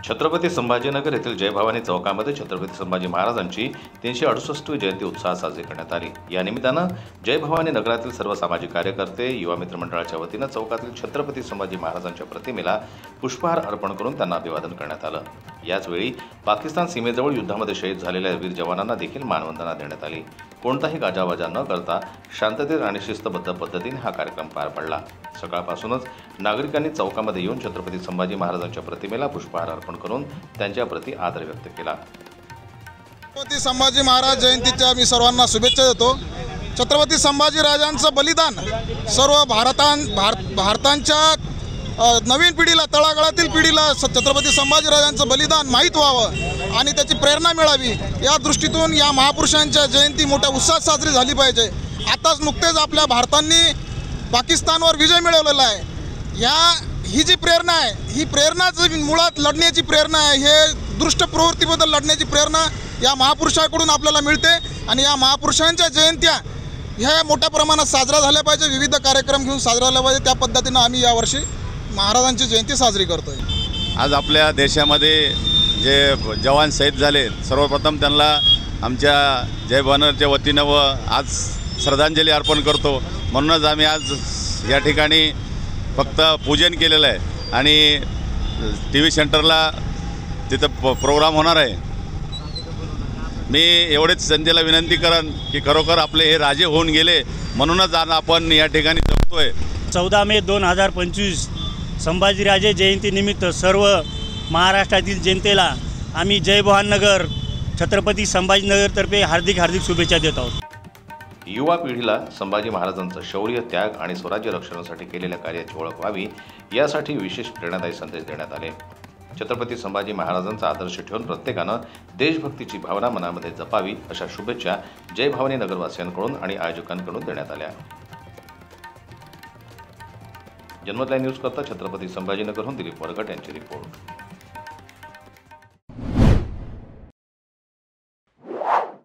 छत्रपती संभाजीनगर येथील जय भवानी चौकामध्ये छत्रपती संभाजी महाराजांची 368वी जयंती उत्साहात साजरी करण्यात आली। या निमित्तानं जय भवानी नगरातील सर्व सामाजिक कार्यकर्ते, युवा मित्र मंडळाच्या वतीनं चौकातील छत्रपती संभाजी महाराजांच्या प्रतिमेला पुष्पहार अर्पण करून त्यांना अभिवादन करण्यात आलं। याचवेळी पाकिस्तान सीमेजवळ युद्धामध्ये शहीद झालेल्या वीर जवानांना देखील मानवंदना देण्यात आली। कोणताही गाजावाजा न करता शांततेत आणि शिस्तबद्ध पद्धतीने हा कार्यक्रम पार पडला। सकाळपासूनच नागरिकांनी चौकामध्ये येऊन छत्रपती संभाजी महाराजांच्या प्रतिमेला पुष्पहार अर्पण करून त्यांच्याप्रती आदर व्यक्त केला। छत्रपती संभाजी महाराज जयंतीच्या मी सर्वांना शुभेच्छा देतो। छत्रपती संभाजी राजांचं बलिदान सर्व भारताच्या नवीन पिढीला, तळागाळातील पिढीला छत्रपती संभाजीराजांचं बलिदान माहीत व्हावं आणि त्याची प्रेरणा मिळावी, या दृष्टीतून या महापुरुषांच्या जयंती मोठ्या उत्साहात साजरी झाली पाहिजे। आताच नुकतेच आपल्या भारताने पाकिस्तानवर विजय मिळवलेला आहे। ही जी प्रेरणा आहे, ही प्रेरणाच मुळात लढण्याची प्रेरणा आहे। हे दुष्ट प्रवृत्तीबद्दल लढण्याची प्रेरणा या महापुरुषाकडून आपल्याला मिळते आणि या महापुरुषांच्या जयंत्या ह्या मोठ्या प्रमाणात साजरा झाल्या पाहिजे, विविध कार्यक्रम घेऊन साजरा झाला पाहिजे। त्या पद्धतीनं आम्ही यावर्षी महाराजांची जयंती साजरी करतोय। आज आपल्या देशामध्ये जे जवान शहीद झाले, सर्वप्रथम त्यांना आमच्या जय भवानीच्या वतीनं व आज श्रद्धांजली अर्पण करतो। म्हणूनच आम्ही आज या ठिकाणी फक्त पूजन केलेलं आहे आणि TV सेंटरला तिथं प्रोग्राम होणार आहे। मी एवढेच जनतेला विनंती करेन की खरोखर आपले हे राजे होऊन गेले, म्हणूनच आज आपण या ठिकाणी जगतोय। 14 मे 2025 संभाजीराजे जयंतीनिमित्त सर्व महाराष्ट्रातील जनतेला आम्ही जय भवानीनगर छत्रपती संभाजीनगरतर्फे हार्दिक शुभेच्छा देत आहोत। युवा पिढीला संभाजी महाराजांचं शौर्य, त्याग आणि स्वराज्य रक्षणासाठी केलेल्या कार्याची ओळख व्हावी, यासाठी विशेष प्रेरणादायी संदेश देण्यात आले। छत्रपती संभाजी महाराजांचा आदर्श ठेवून प्रत्येकानं देशभक्तीची भावना मनामध्ये जपावी, अशा शुभेच्छा जय भवानी नगरवासियांकडून आणि आयोजकांकडून देण्यात आल्या। जन्मत लाईव्ह न्यूज करता छत्रपती संभाजीनगरहून दिलीप वरगट यांची रिपोर्ट।